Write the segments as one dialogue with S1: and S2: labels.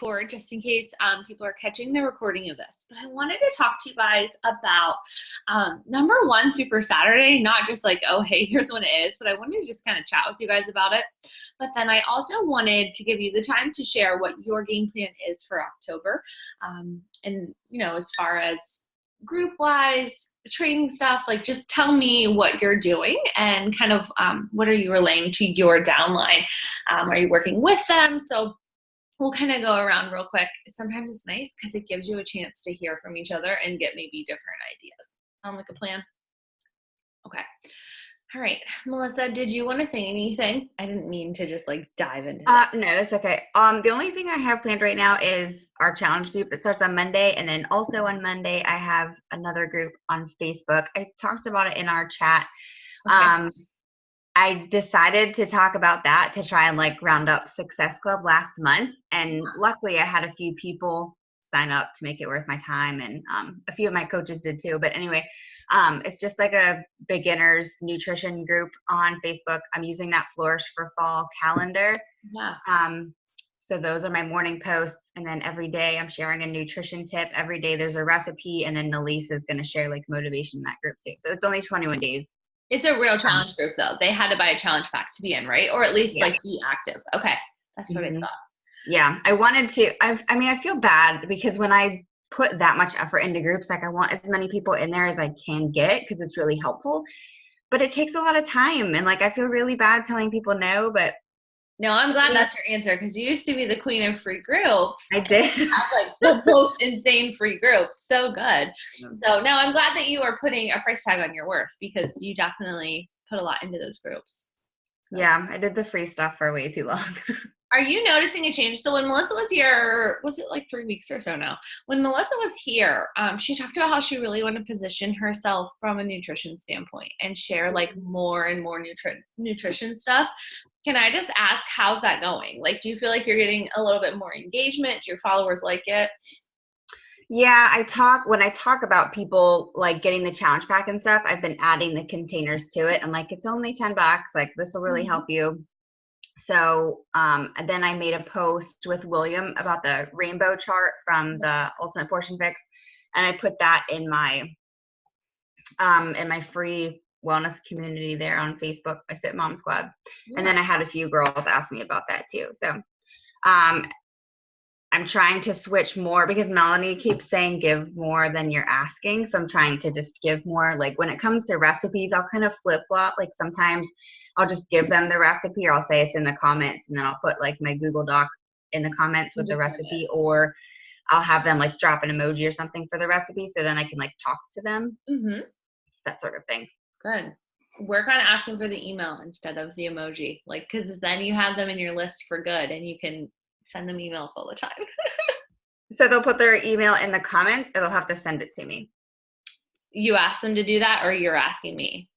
S1: record just in case people are catching the recording of this. But I wanted to talk to you guys about number one, Super Saturday, not just like, oh, hey, here's when it is, but I wanted to just kind of chat with you guys about it. But then I also wanted to give you the time to share what your game plan is for October. And, you know, as far as group wise, training stuff, like just tell me what you're doing and kind of what are you relaying to your downline? Are you working with them? So we'll kind of go around real quick. Sometimes it's nice because it gives you a chance to hear from each other and get maybe different ideas. Sound like a plan? Okay. All right. Melissa, did you want to say anything? I didn't mean to just like dive into that.
S2: No, that's okay. The only thing I have planned right now is our challenge group that starts on Monday. And then also on Monday, I have another group on Facebook. I talked about it in our chat. Okay. I decided to talk about that to try and like round up Success Club last month. And luckily I had a few people sign up to make it worth my time. And a few of my coaches did too. But anyway, it's just like a beginners nutrition group on Facebook. I'm using that Flourish for Fall calendar.
S1: Yeah.
S2: So those are my morning posts. And then every day I'm sharing a nutrition tip. Every day there's a recipe. And then Nalise is going to share like motivation in that group too. So it's only 21 days.
S1: It's a real challenge group though. They had to buy a challenge pack to be in, right? Or at least like be active. Okay. That's what I thought.
S2: Yeah. I wanted to, I feel bad because when I put that much effort into groups, like I want as many people in there as I can get because it's really helpful, but it takes a lot of time. And like, I feel really bad telling people no, but.
S1: No, I'm glad that's your answer because you used to be the queen of free groups.
S2: I did.
S1: Have like the most insane free groups. So good. So no, I'm glad that you are putting a price tag on your worth because you definitely put a lot into those groups.
S2: So. Yeah, I did the free stuff for way too long.
S1: Are you noticing a change? So when Melissa was here, was it like 3 weeks or so now? When Melissa was here, she talked about how she really wanted to position herself from a nutrition standpoint and share like more and more nutrition stuff. Can I just ask, how's that going? Like, do you feel like you're getting a little bit more engagement? Do your followers like it?
S2: Yeah, when I talk about people like getting the challenge pack and stuff, I've been adding the containers to it. I'm like, it's only $10. Like this will really help you. So then I made a post with William about the rainbow chart from the Ultimate Portion Fix, and I put that in my free wellness community there on Facebook, my Fit Mom Squad. Yeah. And then I had a few girls ask me about that too. So I'm trying to switch more because Melanie keeps saying give more than you're asking. So I'm trying to just give more. Like when it comes to recipes, I'll kind of flip flop. Like sometimes I'll just give them the recipe, or I'll say it's in the comments, and then I'll put like my Google Doc in the comments with the recipe, or I'll have them like drop an emoji or something for the recipe, so then I can like talk to them, that sort of thing.
S1: Good. Work on asking for the email instead of the emoji, like because then you have them in your list for good, and you can send them emails all the time.
S2: So they'll put their email in the comments, or they'll have to send it to me.
S1: You ask them to do that, or you're asking me?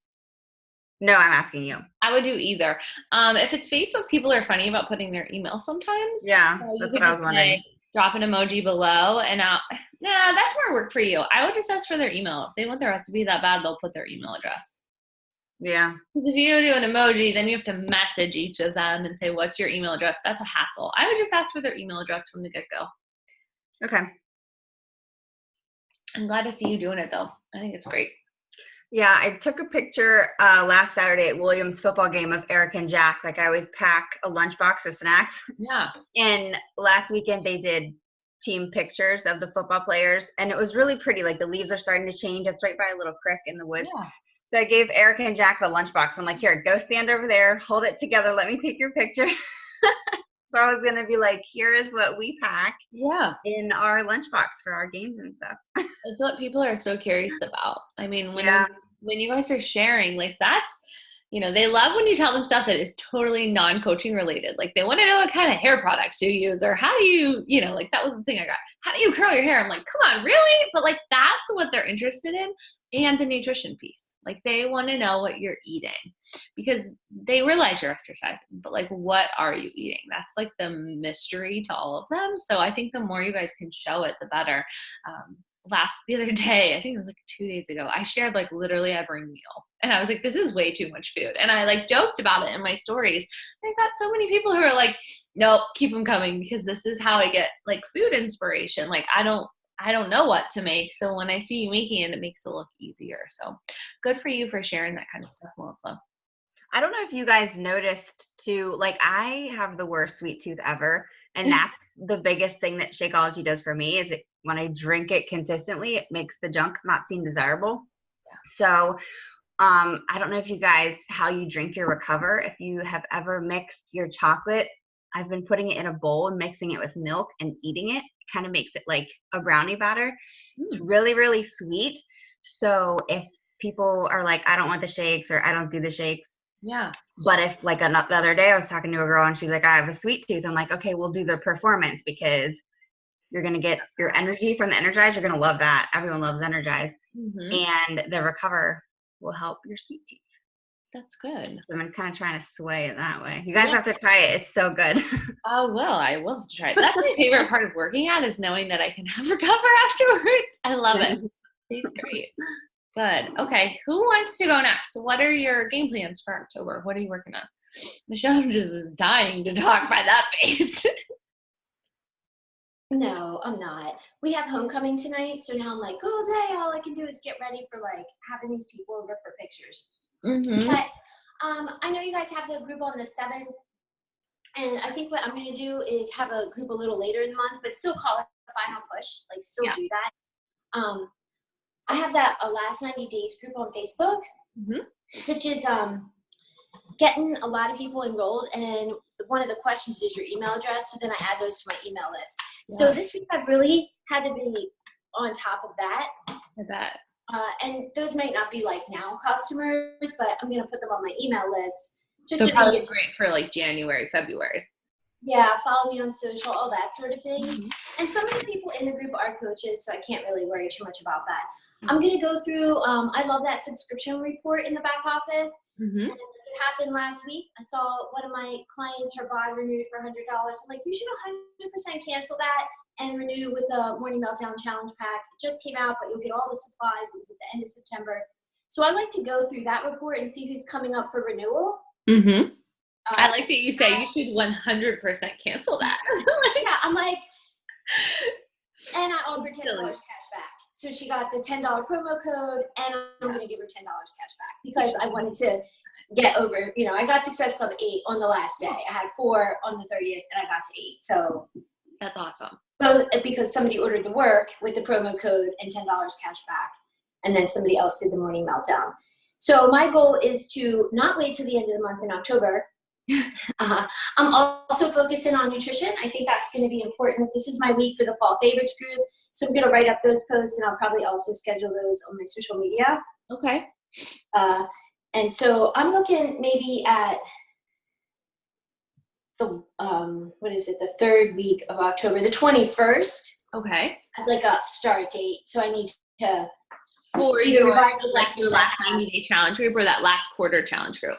S2: No, I'm asking you.
S1: I would do either. If it's Facebook, people are funny about putting their email sometimes.
S2: Yeah, that's what I was wondering.
S1: Drop an emoji below, and that's more work for you. I would just ask for their email. If they want their recipe that bad, they'll put their email address.
S2: Yeah.
S1: Because if you do an emoji, then you have to message each of them and say, what's your email address? That's a hassle. I would just ask for their email address from the get-go.
S2: Okay.
S1: I'm glad to see you doing it, though. I think it's great.
S2: Yeah, I took a picture last Saturday at Williams' football game of Eric and Jack. Like I always pack a lunchbox of snacks.
S1: Yeah.
S2: And last weekend they did team pictures of the football players, and it was really pretty. Like the leaves are starting to change. It's right by a little creek in the woods. Yeah. So I gave Eric and Jack the lunchbox. I'm like, here, go stand over there, hold it together, let me take your picture. So I was gonna be like, here is what we pack in our lunchbox for our games and stuff.
S1: That's what people are so curious about. I mean, when you guys are sharing, like that's, you know, they love when you tell them stuff that is totally non-coaching related. Like they want to know what kind of hair products you use, or how do you, you know, like that was the thing I got. How do you curl your hair? I'm like, come on, really? But like that's what they're interested in. And the nutrition piece. Like they want to know what you're eating because they realize you're exercising, but like, what are you eating? That's like the mystery to all of them. So I think the more you guys can show it, the better. the other day, I think it was like 2 days ago, I shared like literally every meal. And I was like, this is way too much food. And I like joked about it in my stories. I got so many people who are like, nope, keep them coming because this is how I get like food inspiration. Like I don't know what to make. So when I see you making it, it makes it look easier. So good for you for sharing that kind of stuff, Melissa.
S2: I don't know if you guys noticed too, like I have the worst sweet tooth ever. And that's the biggest thing that Shakeology does for me is when I drink it consistently, it makes the junk not seem desirable. Yeah. So I don't know if you guys, how you drink your Recover, if you have ever mixed your chocolate. I've been putting it in a bowl and mixing it with milk and eating it. Kind of makes it like a brownie batter. It's really, really sweet. So if people are like, I don't want the shakes or I don't do the shakes.
S1: Yeah.
S2: But if like the other day I was talking to a girl and she's like, I have a sweet tooth. I'm like, okay, we'll do the performance because you're going to get your energy from the Energize. You're going to love that. Everyone loves Energize. And the Recover will help your sweet tooth.
S1: That's good.
S2: So I'm kind of trying to sway it that way. You guys have to try it. It's so good.
S1: Oh, well, I will try it. That's my favorite part of working out is knowing that I can have Recover afterwards. I love it. It's great. Good. Okay. Who wants to go next? What are your game plans for October? What are you working on? Michelle just is dying to talk by that face.
S3: No, I'm not. We have homecoming tonight, so now I'm like, all day, all I can do is get ready for like having these people over for pictures. But I know you guys have the group on the 7th, and I think what I'm going to do is have a group a little later in the month, but still call it the final push, like still do that. I have that last 90 days group on Facebook, which is getting a lot of people enrolled, and one of the questions is your email address, so then I add those to my email list. So this week I've really had to be on top of that.
S1: I bet.
S3: And those might not be like now customers, but I'm going to put them on my email list.
S1: Just so probably great for like January, February.
S3: Yeah, follow me on social, all that sort of thing. And some of the people in the group are coaches, so I can't really worry too much about that. I'm going to go through, I love that subscription report in the back office. And it happened last week. I saw one of my clients, her bond renewed for $100. I'm like, you should 100% cancel that and renew with the Morning Meltdown Challenge Pack. It just came out, but you'll get all the supplies. It was at the end of September. So I like to go through that report and see who's coming up for renewal.
S1: I like that you say you should 100% cancel that.
S3: Yeah, I'm like, and I offered $10 cash back. So she got the $10 promo code, and I'm going to give her $10 cash back because I wanted to get over, I got Success Club 8 on the last day. I had 4 on the 30th, and I got to 8. So
S1: that's awesome.
S3: Both because somebody ordered the work with the promo code and $10 cash back, and then somebody else did the Morning Meltdown. So my goal is to not wait till the end of the month in October. I'm also focusing on nutrition. I think that's going to be important. This is my week for the Fall Favorites group. So I'm going to write up those posts, and I'll probably also schedule those on my social media.
S1: Okay.
S3: And so I'm looking maybe at the, the third week of October, the 21st.
S1: Okay.
S3: As like a start date. So I need to.
S1: For your last 90-day challenge group or that last quarter challenge group?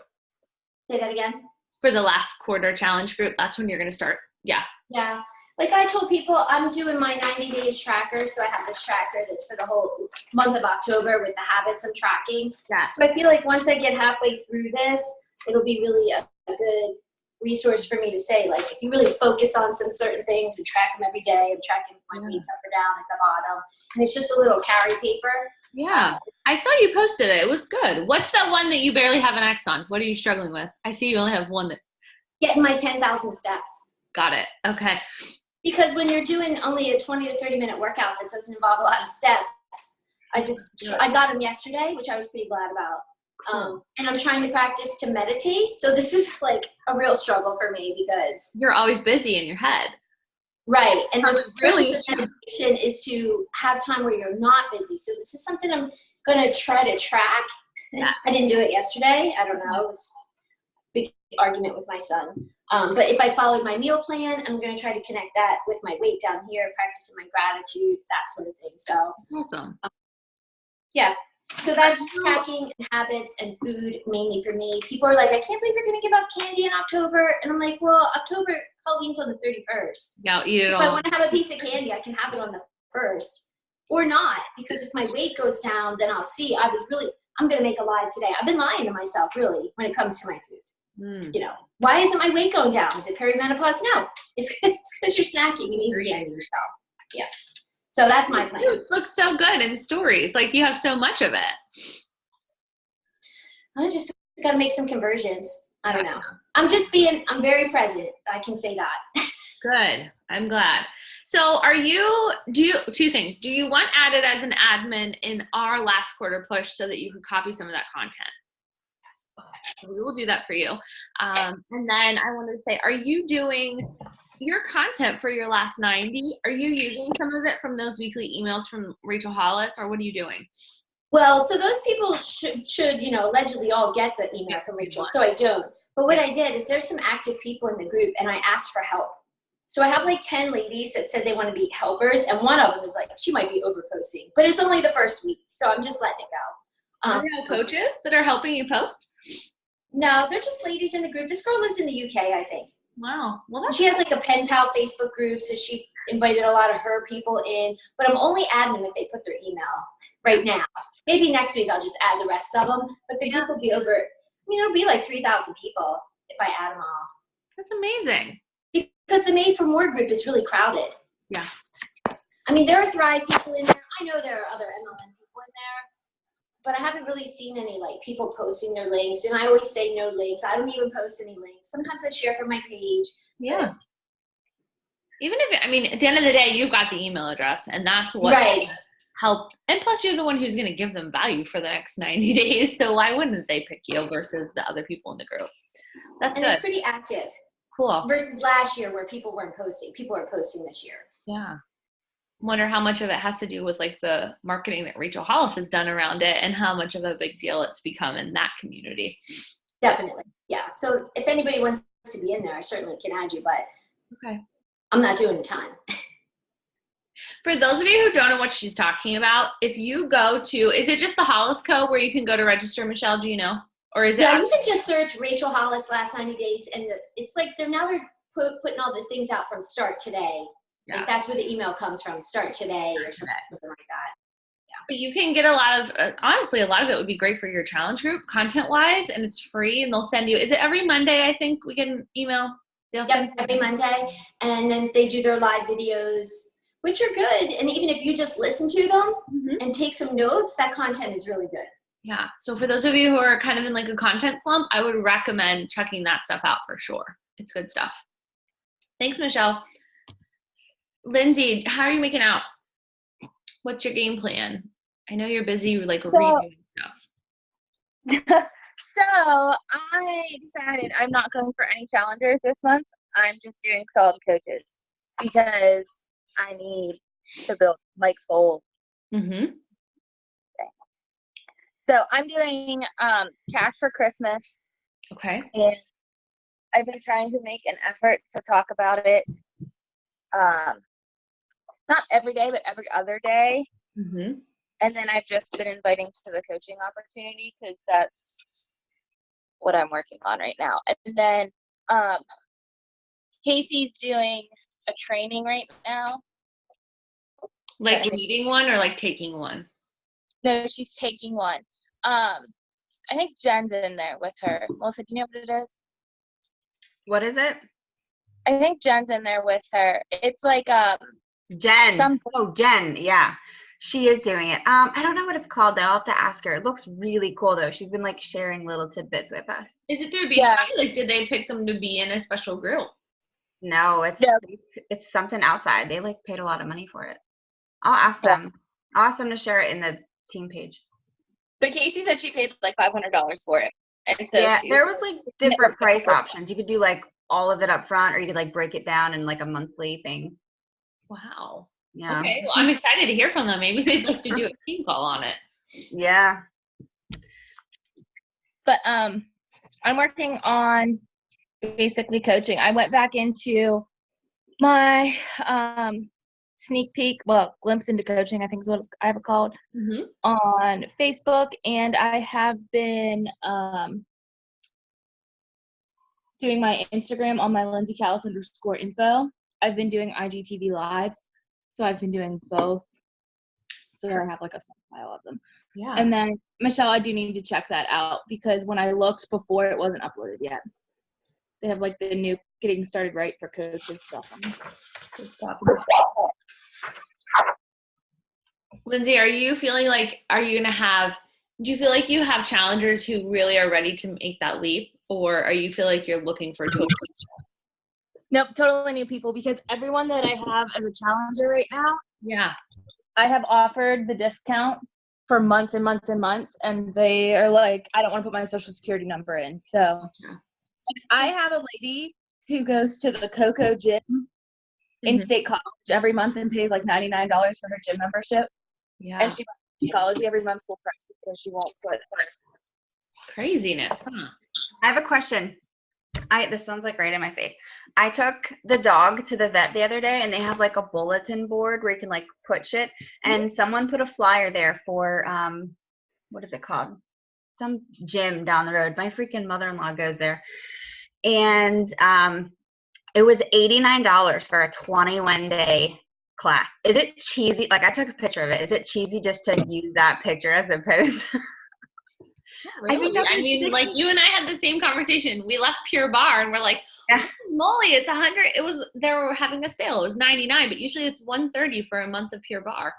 S3: Say that again.
S1: For the last quarter challenge group, that's when you're going to start. Yeah.
S3: Yeah. Like I told people, I'm doing my 90 days tracker. So I have this tracker that's for the whole month of October with the habits I'm tracking.
S1: Yes.
S3: So I feel like once I get halfway through this, it'll be really a good resource for me to say, like, if you really focus on some certain things and track them every day, I'm tracking my weights up or down at the bottom. And it's just a little carry paper.
S1: Yeah. I saw you posted it. It was good. What's that one that you barely have an X on? What are you struggling with? I see you only have one that.
S3: Getting my 10,000 steps.
S1: Got it. Okay.
S3: Because when you're doing only a 20 to 30 minute workout that doesn't involve a lot of steps, I got them yesterday, which I was pretty glad about. Cool. And I'm trying to practice to meditate. So this is like a real struggle for me because
S1: you're always busy in your head.
S3: Right. And the
S1: really
S3: purpose of meditation is to have time where you're not busy. So this is something I'm going to try to track. Yes. I didn't do it yesterday. I don't know. It was a big argument with my son. But if I followed my meal plan, I'm going to try to connect that with my weight down here, practicing my gratitude, that sort of thing. So
S1: awesome.
S3: Yeah. So that's tracking and habits and food mainly for me. People are like, I can't believe you're going to give up candy in October. And I'm like, well, Halloween's on the 31st.
S1: Yeah, eat it
S3: if
S1: all.
S3: I want to have a piece of candy, I can have it on the 1st. or not, because if my weight goes down, then I'll see I'm going to make a live today. I've been lying to myself, really, when it comes to my food. You know, why isn't my weight going down? Is it perimenopause? No, it's because you're snacking and eating yourself. Yeah. So that's my plan.
S1: It looks so good in stories. Like you have so much of it.
S3: I just got to make some conversions. I don't know. I'm very present. I can say that.
S1: Good. I'm glad. So two things. Do you want added as an admin in our last quarter push so that you can copy some of that content? Yes. Okay. We will do that for you. And then I wanted to say, are you doing your content for your last 90? Are you using some of it from those weekly emails from Rachel Hollis, or what are you doing?
S3: Well, so those people should allegedly all get the email from Rachel. So I don't. But what I did is there's some active people in the group, and I asked for help. So I have like 10 ladies that said they want to be helpers, and one of them is like, she might be overposting, but it's only the first week, so I'm just letting it go.
S1: Are there no coaches that are helping you post?
S3: No, they're just ladies in the group. This girl lives in the UK, I think.
S1: Wow. Well,
S3: she has like a pen pal Facebook group, so she invited a lot of her people in, but I'm only admin if they put their email right now. Maybe next week I'll just add the rest of them, but the group will be over, it'll be like 3,000 people if I add them all.
S1: That's amazing.
S3: Because the Made for More group is really crowded.
S1: Yeah.
S3: I mean, there are Thrive people in there. I know there are other MLM people in there, but I haven't really seen any like people posting their links. And I always say no links. I don't even post any links. Sometimes I share from my page.
S1: Yeah. Even if, at the end of the day, you've got the email address, and that's what help. And plus, you're the one who's going to give them value for the next 90 days. So why wouldn't they pick you versus the other people in the group? That's good.
S3: It's pretty active.
S1: Cool.
S3: Versus last year where people weren't posting. People are posting this year.
S1: Yeah. Wonder how much of it has to do with like the marketing that Rachel Hollis has done around it, and how much of a big deal it's become in that community.
S3: Definitely. Yeah. So if anybody wants to be in there, I certainly can add you, but
S1: okay,
S3: I'm not doing a ton.
S1: For those of you who don't know what she's talking about, if you go to, is it just the Hollis Co. where you can go to register, Michelle? Do you know? Or is it?
S3: Yeah, you can just search Rachel Hollis last 90 days, and it's like they're now putting all the things out from Start Today. Yeah. Like that's where the email comes from, Start Today or something like that. Yeah.
S1: But you can get a lot of, honestly, a lot of it would be great for your challenge group content-wise, and it's free, and they'll send you, is it every Monday, I think, we get an email? They'll send
S3: every Monday, and then they do their live videos, which are good. And even if you just listen to them and take some notes, that content is really good.
S1: Yeah. So for those of you who are kind of in like a content slump, I would recommend checking that stuff out for sure. It's good stuff. Thanks, Michelle. Lindsay, how are you making out? What's your game plan? I know you're busy like redoing stuff.
S4: So I decided I'm not going for any challengers this month. I'm just doing solid coaches because I need to build Mike's whole thing. So I'm doing Cash for Christmas.
S1: Okay.
S4: And I've been trying to make an effort to talk about it. Not every day, but every other day. And then I've just been inviting to the coaching opportunity because that's what I'm working on right now. And then Casey's doing a training right now.
S1: Like leading one or like taking one?
S4: No, she's taking one. I think Jen's in there with her. Melissa, do you know what it is?
S2: What is it?
S4: I think Jen's in there with her. It's like
S2: Jen. Jen, yeah. She is doing it. I don't know what it's called though. I'll have to ask her. It looks really cool though. She's been like sharing little tidbits with us.
S1: Is it through Beachbody? Like did they pick them to be in a special group?
S2: No, it's something outside. They like paid a lot of money for it. I'll ask them. I'll ask them to share it in the team page.
S4: But Casey said she paid like $500 for it. And so
S2: there was like different price options. You could do like all of it up front, or you could like break it down in like a monthly thing.
S1: Wow.
S2: Yeah.
S1: Okay. Well, I'm excited to hear from them. Maybe they'd like to do a team call on it.
S2: Yeah.
S4: But I'm working on basically coaching. I went back into my sneak peek, glimpse into coaching, I think is what I have it called, on Facebook, and I have been doing my Instagram on my Lindsay Callis _info. I've been doing IGTV lives, so I've been doing both. So I have like a pile of them.
S1: Yeah.
S4: And then Michelle, I do need to check that out because when I looked before, it wasn't uploaded yet. They have like the new getting started right for coaches stuff on.
S1: Good stuff. Lindsay, are you feeling like, do you feel like you have challengers who really are ready to make that leap, or are you feel like you're looking for totally?
S4: Nope, totally new people, because everyone that I have as a challenger right now,
S1: Yeah.
S4: I have offered the discount for months and months and months, and they are like, I don't want to put my social security number in. So I have a lady who goes to the Coco gym in State College every month and pays like $99 for her gym membership.
S1: Yeah.
S4: And she buys Ecology every month full price because she won't put
S1: Craziness, huh?
S2: I have a question. This sounds like right in my face. I took the dog to the vet the other day, and they have like a bulletin board where you can like put shit. And someone put a flyer there for what is it called? Some gym down the road. My freaking mother-in-law goes there, and it was $89 for a 21-day class. Is it cheesy? Like, I took a picture of it. Is it cheesy just to use that picture as a post?
S1: Really? I mean, like you and I had the same conversation. We left Pure Barre and we're like,
S2: Yeah.
S1: holy moly, it's 100. They were having a sale. It was 99, but usually it's 130 for a month of Pure Barre.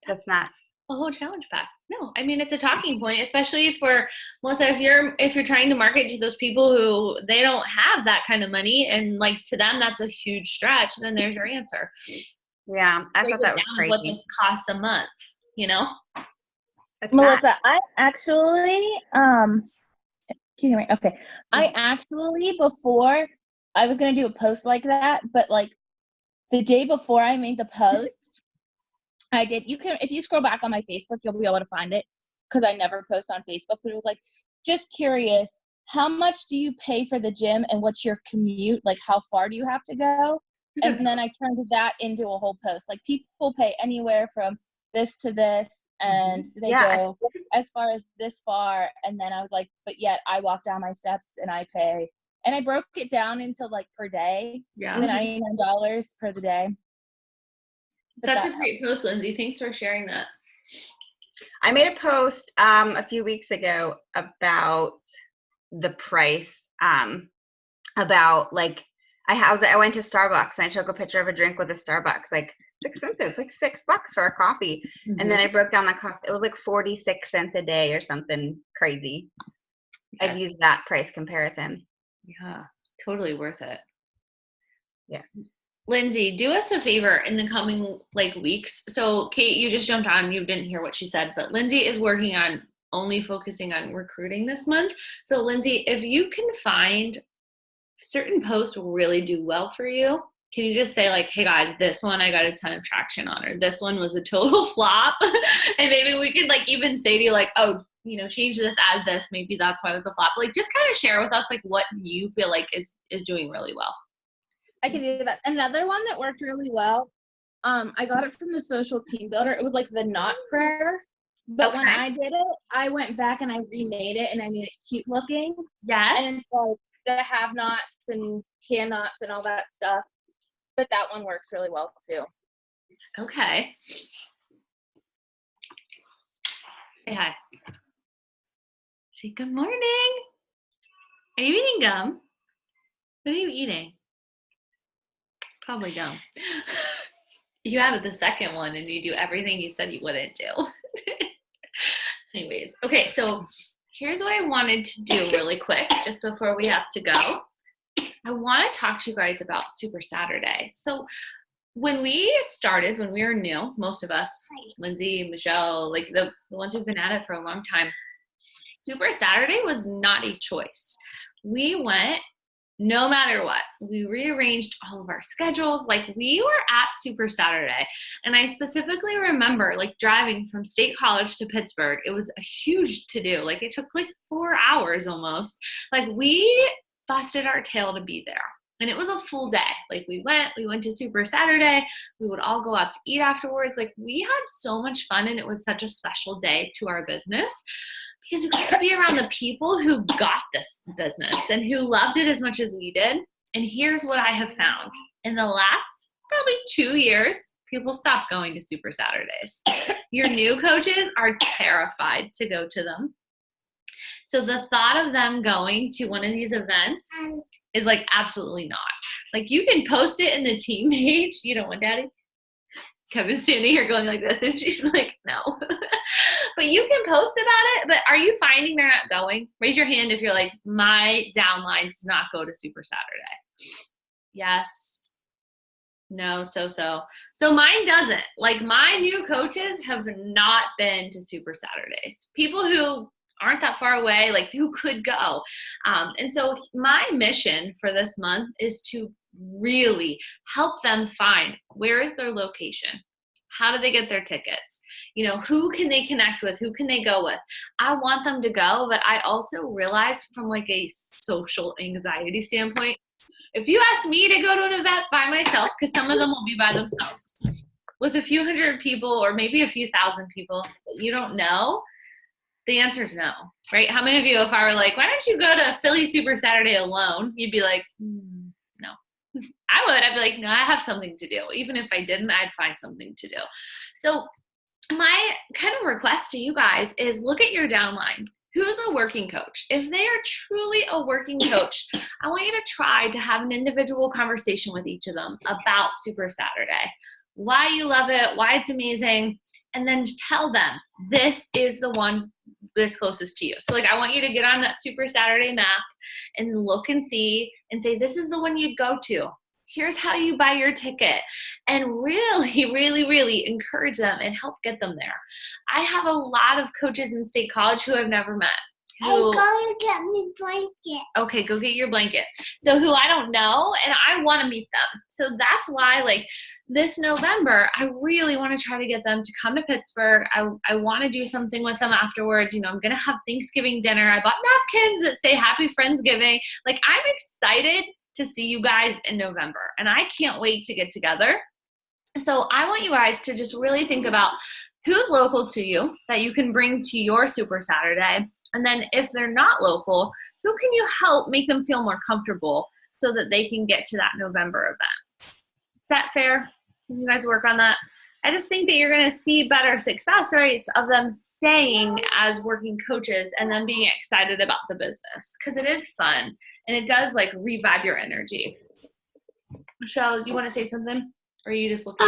S2: That's not
S1: A whole challenge pack. No, I mean, it's a talking point, especially for Melissa, if you're trying to market to those people who they don't have that kind of money, and like to them that's a huge stretch, then there's your answer.
S2: Yeah, I
S1: Break
S2: thought that was
S1: down
S2: crazy.
S1: what this costs a month, you know?
S2: It's
S4: Melissa,
S2: not.
S4: I actually, can you hear me? Okay. I actually, before, I was going to do a post like that, but like the day before I made the post, I did, if you scroll back on my Facebook, you'll be able to find it because I never post on Facebook, but it was like, just curious, how much do you pay for the gym and what's your commute? Like, how far do you have to go? And then I turned that into a whole post. Like, people pay anywhere from this to this, and they go as far as this far. And then I was like, but yet I walk down my steps and I pay. And I broke it down into like per day, the $99 per the day. But
S1: that's a great post, Lindsay. Thanks for sharing that.
S2: I made a post a few weeks ago about the price, about like I went to Starbucks and I took a picture of a drink with a Starbucks. Like, it's expensive. It's like $6 for a coffee. And then I broke down the cost. It was like 46 cents a day or something crazy.
S1: Okay.
S2: I've used that price comparison.
S1: Yeah, totally worth it.
S2: Yes.
S1: Lindsay, do us a favor in the coming like weeks. So Kate, you just jumped on, you didn't hear what she said, but Lindsay is working on only focusing on recruiting this month. So Lindsay, if you can find certain posts will really do well for you, can you just say like, hey guys, this one I got a ton of traction on, or this one was a total flop. And maybe we could like even say to you like, oh, you know, change this, add this, maybe that's why it was a flop. Like just kind of share with us like what you feel like is doing really well.
S4: I can do that. Another one that worked really well, I got it from the Social Team Builder. It was like the Not Prayer. But when I did it, I went back and I remade it and I made it cute looking.
S1: Yes.
S4: And so the have-nots and can-nots and all that stuff. But that one works really well too.
S1: Okay. Say hi. Say good morning. Are you eating gum? What are you eating? Probably gum. You have the second one and you do everything you said you wouldn't do. Anyways, okay, so here's what I wanted to do really quick just before we have to go. I want to talk to you guys about Super Saturday. So when we started, when we were new, most of us, Lindsay, Michelle, like the ones who've been at it for a long time, Super Saturday was not a choice. We went no matter what. We rearranged all of our schedules. Like we were at Super Saturday. And I specifically remember like driving from State College to Pittsburgh. It was a huge to-do. Like it took like 4 hours almost. Like we busted our tail to be there. And it was a full day. Like we went to Super Saturday. We would all go out to eat afterwards. Like we had so much fun and it was such a special day to our business because we got to be around the people who got this business and who loved it as much as we did. And here's what I have found. In the last probably 2 years, people stop going to Super Saturdays. Your new coaches are terrified to go to them. So the thought of them going to one of these events is like absolutely not. Like you can post it in the team page. You don't want Daddy? Kevin's standing here going like this, and she's like, no. But you can post about it. But are you finding they're not going? Raise your hand if you're like, my downline does not go to Super Saturday. Yes. No, so. So mine doesn't. Like my new coaches have not been to Super Saturdays. People who aren't that far away, like who could go. And so my mission for this month is to really help them find where is their location. How do they get their tickets? You know, who can they connect with? Who can they go with? I want them to go, but I also realize from like a social anxiety standpoint, if you ask me to go to an event by myself, because some of them will be by themselves, with a few hundred people or maybe a few thousand people that you don't know, the answer is no, right? How many of you, if I were like, why don't you go to Philly Super Saturday alone? You'd be like, no. I would. I'd be like, no, I have something to do. Even if I didn't, I'd find something to do. So my kind of request to you guys is look at your downline. Who's a working coach? If they are truly a working coach, I want you to try to have an individual conversation with each of them about Super Saturday. Why you love it, why it's amazing, and then tell them this is the one that's closest to you. So like I want you to get on that Super Saturday map and look and see and say this is the one you'd go to. Here's how you buy your ticket, and really, really, really encourage them and help get them there. I have a lot of coaches in State College who I've never met.
S5: I'm going to get me blanket.
S1: Okay, go get your blanket. So who I don't know, and I want to meet them. So that's why, like, this November, I really want to try to get them to come to Pittsburgh. I want to do something with them afterwards. You know, I'm going to have Thanksgiving dinner. I bought napkins that say Happy Friendsgiving. Like, I'm excited to see you guys in November, and I can't wait to get together. So I want you guys to just really think about who's local to you that you can bring to your Super Saturday. And then if they're not local, who can you help make them feel more comfortable so that they can get to that November event? Is that fair? Can you guys work on that? I just think that you're going to see better success rates of them staying as working coaches and then being excited about the business because it is fun and it does like revive your energy. Michelle, do you want to say something? Or are you just looking?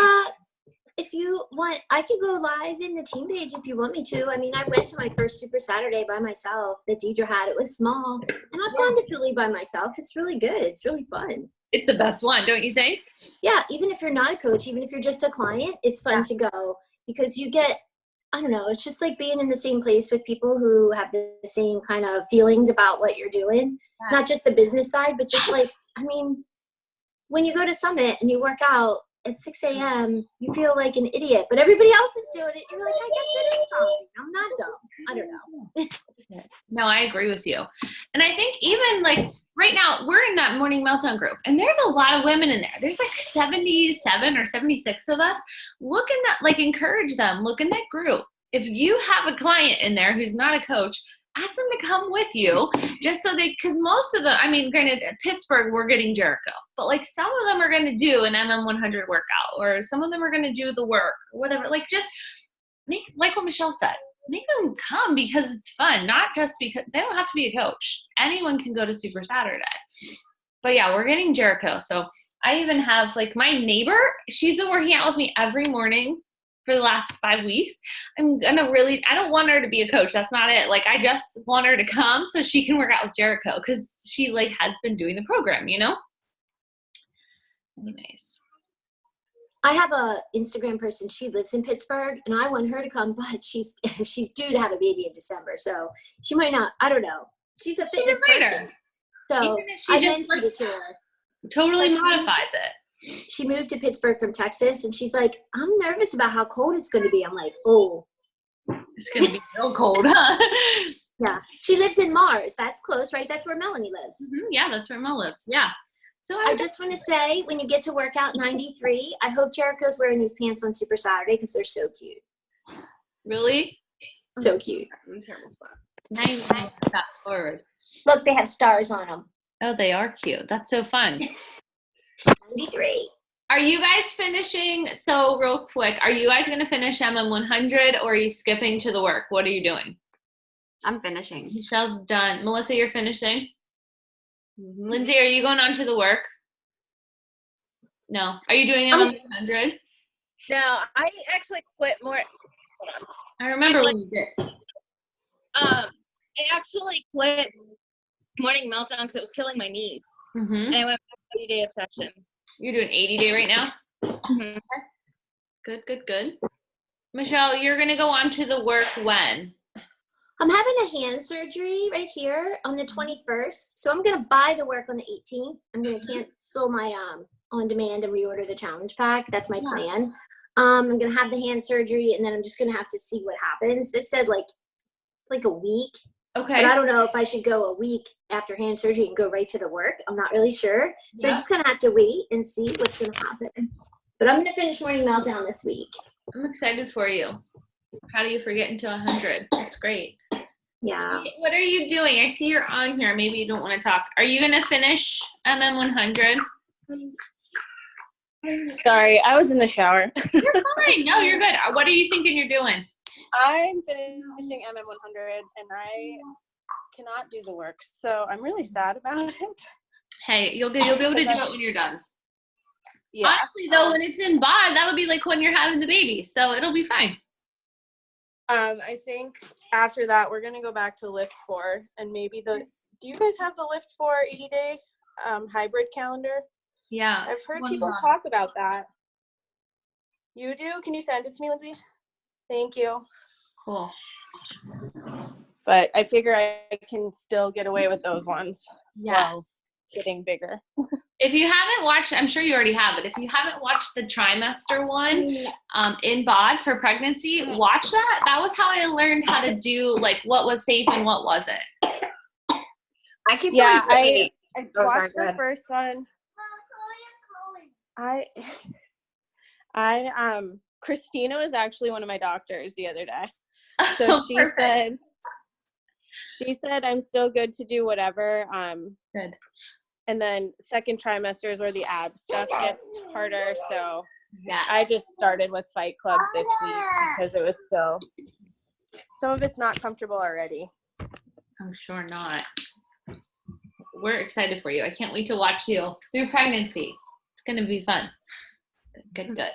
S3: If you want, I could go live in the team page if you want me to. I mean, I went to my first Super Saturday by myself that Deidre had. It was small. And I've gone to Philly by myself. It's really good. It's really fun.
S1: It's the best one, don't you think?
S3: Yeah, even if you're not a coach, even if you're just a client, it's fun to go because you get, I don't know, it's just like being in the same place with people who have the same kind of feelings about what you're doing. Yeah. Not just the business side, but just like, I mean, when you go to Summit and you work out at 6 a.m., you feel like an idiot, but everybody else is doing it. You're like, I guess it is fine. I'm not dumb. I don't know.
S1: No, I agree with you. And I think even like right now, we're in that morning meltdown group, and there's a lot of women in there. There's like 77 or 76 of us. Look in that, like encourage them. Look in that group. If you have a client in there who's not a coach, ask them to come with you just so they, because most of the, I mean, granted, at Pittsburgh, we're getting Jericho, but like some of them are going to do an MM100 workout, or some of them are going to do the work, or whatever. Like just make, like what Michelle said, make them come because it's fun, not just because they don't have to be a coach. Anyone can go to Super Saturday. But yeah, we're getting Jericho. So I even have like my neighbor, she's been working out with me every morning for the last 5 weeks. I'm gonna really, I don't want her to be a coach. That's not it. Like I just want her to come so she can work out with Jericho because she like has been doing the program, you know? Anyways.
S3: I have a Instagram person. She lives in Pittsburgh and I want her to come, but she's due to have a baby in December. So she might not, I don't know. She's a fitness person. So I mentioned it to her.
S1: Totally modifies it.
S3: She moved to Pittsburgh from Texas and she's like, I'm nervous about how cold it's going to be. I'm like, oh.
S1: It's going to be so cold, huh?
S3: Yeah. She lives in Mars. That's close, right? That's where Melanie lives.
S1: Mm-hmm. Yeah, that's where Mel lives. Yeah. So
S3: I just want to say, when you get to workout 93, I hope Jericho's wearing these pants on Super Saturday because they're so cute.
S1: Really?
S3: So cute.
S1: Terrible spot. 99 stop forward.
S3: Look, they have stars on them.
S1: Oh, they are cute. That's so fun.
S3: 93.
S1: Are you guys finishing, so real quick, are you guys going to finish MM100 or are you skipping to the work? What are you doing?
S2: I'm finishing.
S1: Michelle's done. Melissa, you're finishing? Lindsay, are you going on to the work? No. Are you doing MM100?
S4: No, I actually quit more.
S1: I remember when you did.
S4: I actually quit Morning Meltdown because it was killing my knees.
S1: Mm-hmm.
S4: And I went back to 80-day obsession.
S1: You're doing 80-day right now?
S4: Mm-hmm.
S1: Good, good, good. Michelle, you're going to go on to the work when?
S3: I'm having a hand surgery right here on the 21st. So I'm going to buy the work on the 18th. I'm going to cancel my on demand and reorder the challenge pack. That's my plan. I'm going to have the hand surgery and then I'm just going to have to see what happens. They said like a week.
S1: Okay.
S3: But I don't know if I should go a week after hand surgery and go right to the work. I'm not really sure. So I just kind of have to wait and see what's going to happen. But I'm going to finish Morning Meltdown this week.
S1: I'm excited for you. How do you forget until 100? That's great.
S3: Yeah.
S1: What are you doing? I see you're on here. Maybe you don't want to talk. Are you going to finish MM100?
S6: Sorry, I was in the shower.
S1: You're fine. No, you're good. What are you thinking you're doing?
S6: I'm finishing MM100 and I cannot do the work, so I'm really sad about it.
S1: Hey, you'll be able to do it when you're done.
S6: Yeah.
S1: Honestly, though, when it's in bod, that'll be like when you're having the baby, so it'll be fine.
S6: I think after that we're gonna go back to Lift 4 and maybe do you guys have the Lift 4 80-day hybrid calendar?
S1: Yeah.
S6: I've heard people talk about that. You do? Can you send it to me, Lindsay? Thank you.
S1: Cool.
S6: But I figure I can still get away with those ones.
S1: Yeah.
S6: While getting bigger.
S1: If you haven't watched, I'm sure you already have, but if you haven't watched the trimester one in bod for pregnancy, watch that. That was how I learned how to do like what was safe and what wasn't.
S2: I keep
S6: I
S2: sorry,
S6: watched
S2: go
S6: the
S2: ahead.
S6: first one. Christina was actually one of my doctors the other day. So she said I'm still good to do whatever.
S1: Good.
S6: And then second trimester is where the ab stuff gets harder. So
S1: Yeah.
S6: I just started with Fight Club this week because it was still, some of it's not comfortable already.
S1: I'm sure not. We're excited for you. I can't wait to watch you through pregnancy. It's going to be fun. Good, good.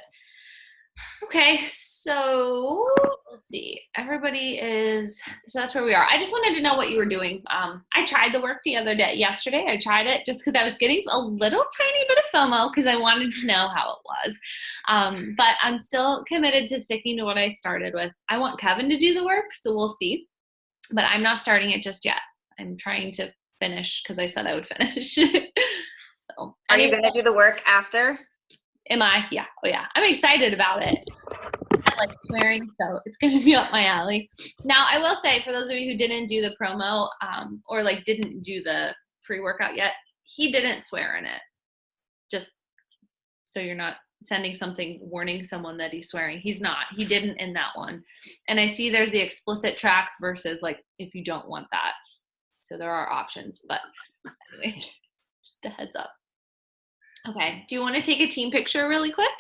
S1: Okay, so let's see. Everybody is, so that's where we are. I just wanted to know what you were doing. I tried the work yesterday. I tried it just because I was getting a little tiny bit of FOMO because I wanted to know how it was. But I'm still committed to sticking to what I started with. I want Kevin to do the work, so we'll see. But I'm not starting it just yet. I'm trying to finish because I said I would finish. So,
S2: Are you going to do the work after?
S1: Am I? Yeah. Oh, yeah. I'm excited about it. I like swearing, so it's going to be up my alley. Now, I will say, for those of you who didn't do the promo or like didn't do the free workout yet, he didn't swear in it. Just so you're not sending something warning someone that he's swearing. He's not. He didn't in that one. And I see there's the explicit track versus like if you don't want that. So there are options, but anyways, just a heads up. Okay, do you want to take a team picture really quick?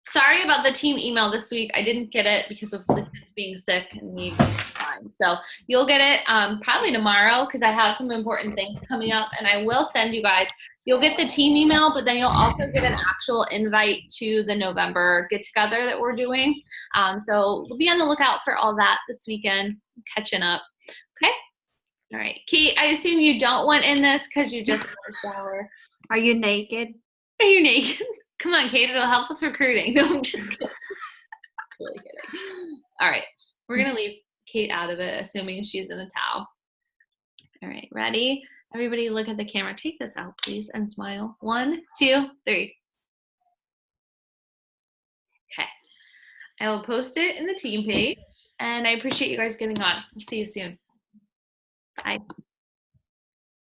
S1: Sorry about the team email this week. I didn't get it because of the kids being sick and me being fine. So you'll get it probably tomorrow because I have some important things coming up, and I will send you guys. You'll get the team email, but then you'll also get an actual invite to the November get-together that we're doing. So we'll be on the lookout for all that this weekend, catching up. Okay? All right. Kate, I assume you don't want in this because you just had a shower.
S2: Are you naked?
S1: Are you naked? Come on, Kate. It'll help with recruiting. No, I'm just kidding. Really kidding. All right. We're going to leave Kate out of it, assuming she's in a towel. All right. Ready? Everybody look at the camera. Take this out, please, and smile. 1, 2, 3. Okay. I will post it in the team page, and I appreciate you guys getting on. We'll see you soon. Bye.